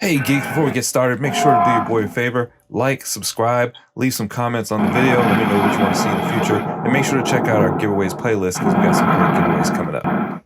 Hey geeks, before we get started, make sure to do your boy a favor, like, subscribe, leave some comments on the video, let me know what you want to see in the future, and make sure to check out our giveaways playlist because we got some great giveaways coming up.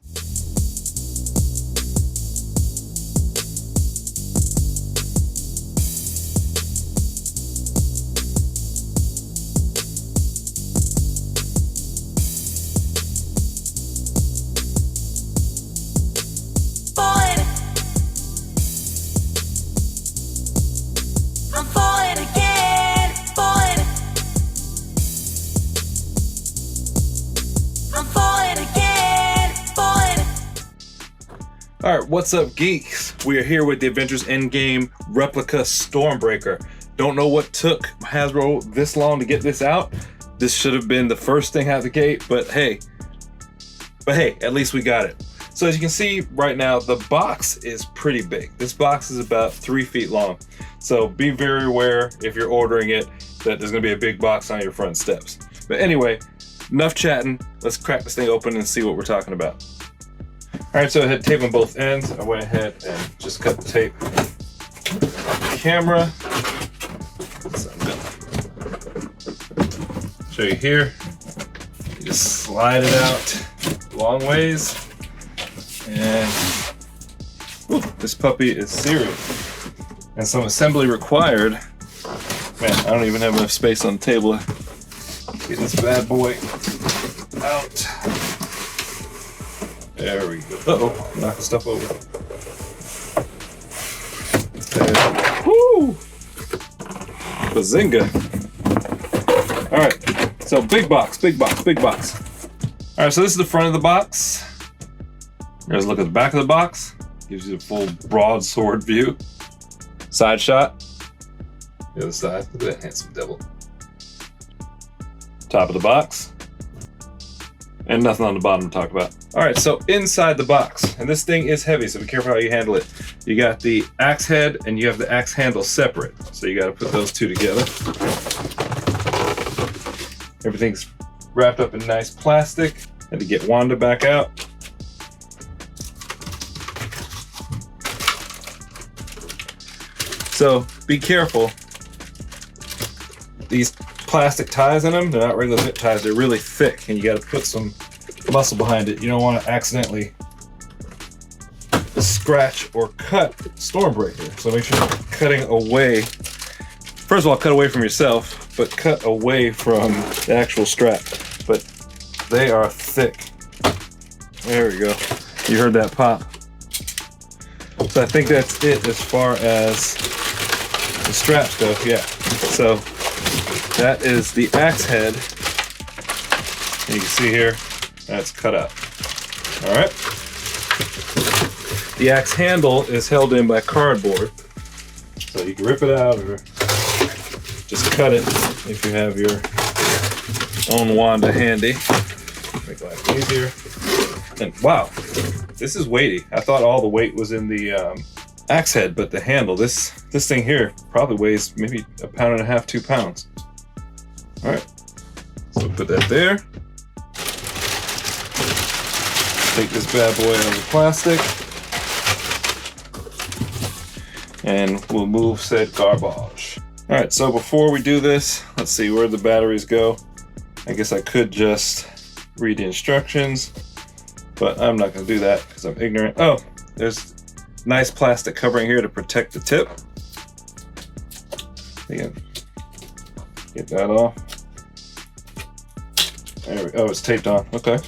Alright, what's up geeks? We are here with the Avengers Endgame Replica Stormbreaker. Don't know what took Hasbro this long to get this out. This should have been the first thing out of the gate, but hey, at least we got it. So as you can see right now, the box is pretty big. This box is about 3 feet long. So be very aware if you're ordering it that there's gonna be a big box on your front steps. But anyway, enough chatting. Let's crack this thing open and see what we're talking about. All right, so I had tape on both ends. I went ahead and just cut the tape. Camera. So I'm gonna show you here. You just slide it out long ways. And whew, this puppy is serious. And some assembly required. Man, I don't even have enough space on the table. Get this bad boy out. There we go. Uh-oh, knock stuff over. There. Woo! Bazinga. All right, so big box, big box, big box. All right, so this is the front of the box. Here's a look at the back of the box. Gives you a full broadsword view. Side shot. The other side, look at that handsome devil. Top of the box. And nothing on the bottom to talk about. All right, so inside the box, and this thing is heavy, so be careful how you handle it. You got the axe head and you have the axe handle separate. So you gotta put those two together. Everything's wrapped up in nice plastic. Had to get Wanda back out. So be careful. These plastic ties in them, they're not regular zip ties, they're really thick and you got to put some muscle behind it. You don't want to accidentally scratch or cut Stormbreaker, so make sure you're cutting away. First of all, cut away from yourself, but cut away from the actual strap. But they are thick. There we go. You heard that pop. So I think that's it as far as the straps go. Yeah, so that is the axe head. And you can see here, that's cut out. All right. The axe handle is held in by cardboard. So you can rip it out or just cut it if you have your own Wanda handy. Make life easier. And wow, this is weighty. I thought all the weight was in the axe head, but the handle, this thing here probably weighs maybe 1.5 pounds, 2 pounds. All right, so put that there. Take this bad boy out of the plastic. And we'll move said garbage. All right, so before we do this, let's see where the batteries go. I guess I could just read the instructions, but I'm not gonna do that because I'm ignorant. Oh, there's nice plastic covering here to protect the tip. Again, get that off. There we go. Oh, it's taped on. Okay.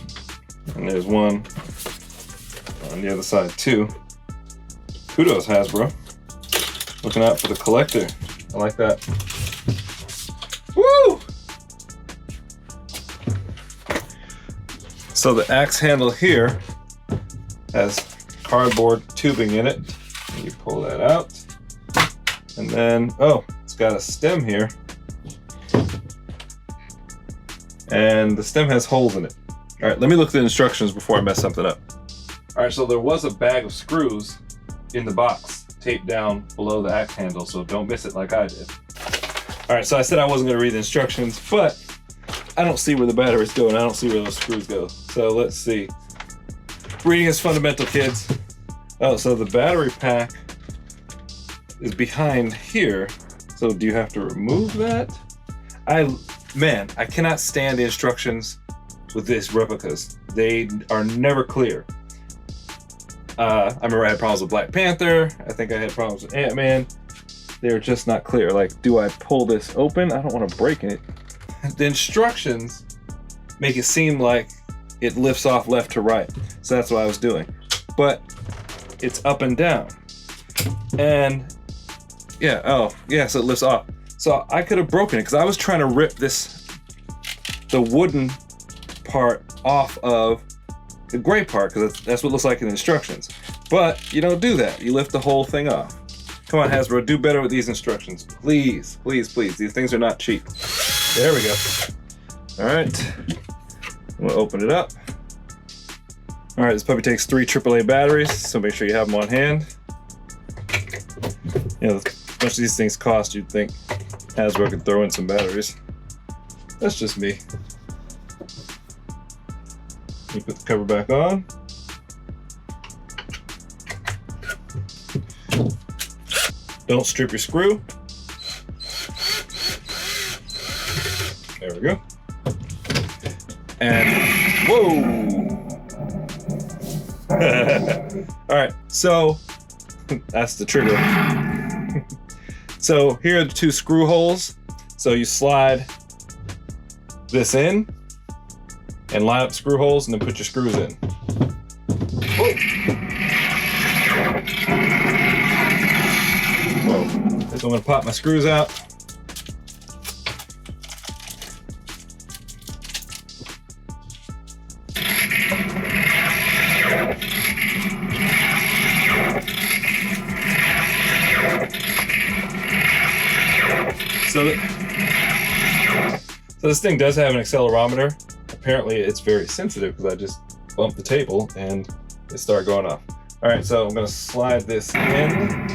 And there's one on the other side too. Kudos, Hasbro. Looking out for the collector. I like that. Woo! So the axe handle here has cardboard tubing in it. And you pull that out. And then, oh, it's got a stem here. And the stem has holes in it. All right, let me look at the instructions before I mess something up. All right, so there was a bag of screws in the box taped down below the axe handle, so don't miss it like I did. All right, so I said I wasn't gonna read the instructions, but I don't see where the batteries go and I don't see where those screws go. So let's see. Reading is fundamental, kids. Oh, so the battery pack is behind here. So do you have to remove that? Man, I cannot stand the instructions with these replicas. They are never clear. I remember I had problems with Black Panther. I think I had problems with Ant-Man. They're just not clear. Like, do I pull this open? I don't want to break it. The instructions make it seem like it lifts off left to right. So that's what I was doing. But it's up and down. And yeah, oh, yeah, so it lifts off. So I could have broken it because I was trying to rip the wooden part off of the gray part, because that's what it looks like in the instructions. But you don't do that. You lift the whole thing off. Come on, Hasbro, do better with these instructions. Please, please, please. These things are not cheap. There we go. All right, I'm gonna open it up. All right, this puppy takes 3 AAA batteries, so make sure you have them on hand. You know, as much as these things cost, you'd think Hasbro could throw in some batteries. That's just me. You put the cover back on. Don't strip your screw. There we go. And whoa! All right, so that's the trigger. So here are the 2 screw holes. So you slide this in and line up screw holes and then put your screws in. Whoa. Whoa. So I'm gonna pop my screws out. So this thing does have an accelerometer. Apparently it's very sensitive because I just bumped the table and it started going off. All right, so I'm gonna slide this in.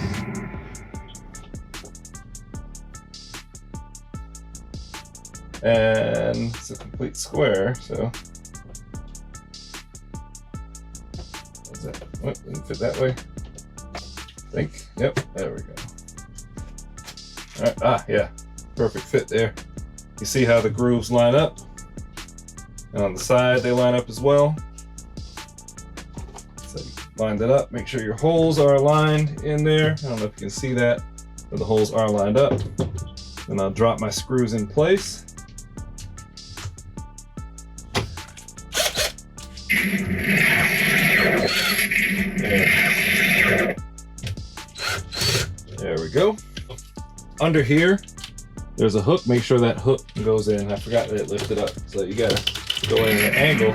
And it's a complete square, so. What's that? Oh, didn't fit that way. I think, yep, there we go. All right, yeah, perfect fit there. You see how the grooves line up? And on the side, they line up as well. So you lined it up, make sure your holes are aligned in there. I don't know if you can see that, but the holes are lined up. Then I'll drop my screws in place. There we go. Under here, there's a hook. Make sure that hook goes in. I forgot that it lifted up, so you gotta go in at an angle.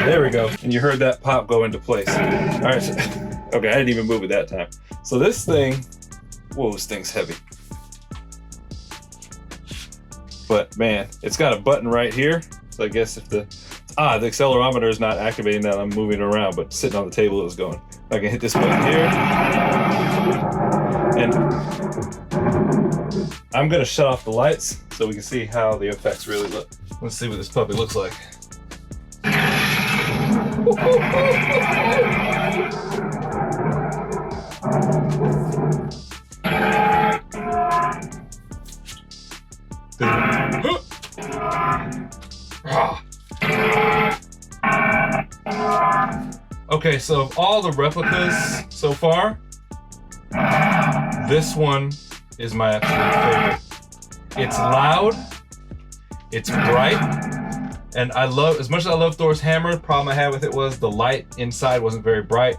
There we go. And you heard that pop go into place. All right, so, okay, I didn't even move it that time. So this thing, whoa, this thing's heavy. But man, it's got a button right here. So I guess if the accelerometer is not activating that, I'm moving it around, but sitting on the table it was going. I can hit this button here. And I'm gonna shut off the lights so we can see how the effects really look. Let's see what this puppy looks like. Okay, so of all the replicas so far, this one is my absolute favorite. It's loud, it's bright, and I love, as much as I love Thor's hammer, the problem I had with it was the light inside wasn't very bright,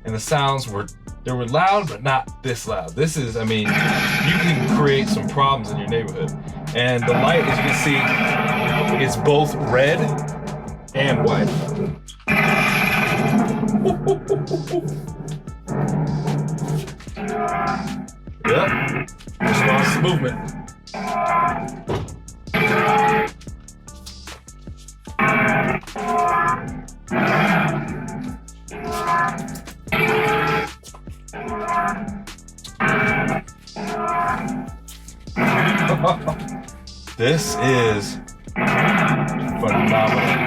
and the sounds were loud, but not this loud. This is, I mean, you can create some problems in your neighborhood. And the light, as you can see, is both red and white. Yep, response to movement. This is phenomenal.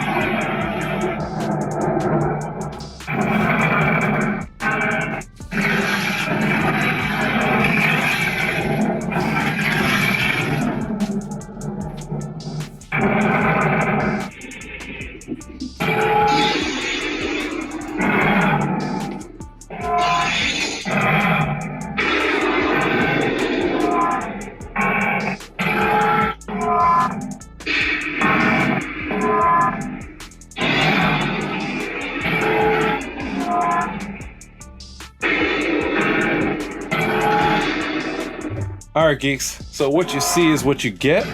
All right, geeks. So what you see is what you get.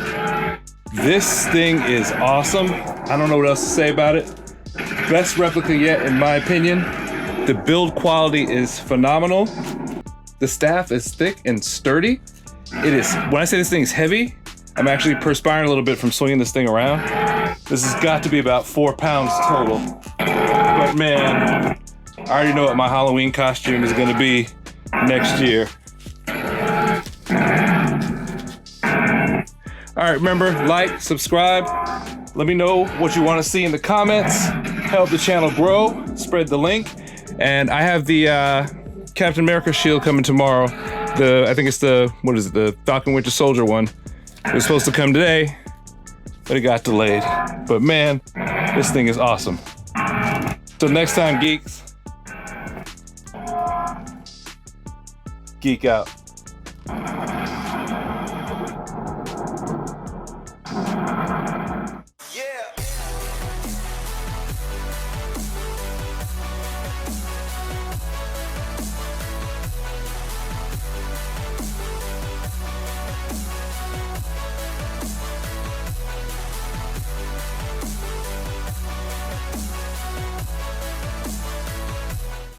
This thing is awesome. I don't know what else to say about it. Best replica yet, in my opinion. The build quality is phenomenal. The staff is thick and sturdy. It is, when I say this thing is heavy, I'm actually perspiring a little bit from swinging this thing around. This has got to be about 4 pounds total. But man, I already know what my Halloween costume is gonna be next year. All right, remember, like, subscribe. Let me know what you want to see in the comments. Help the channel grow, spread the link. And I have the Captain America shield coming tomorrow. I think it's the Falcon Winter Soldier one. It was supposed to come today, but it got delayed. But man, this thing is awesome. Till next time, geeks. Geek out.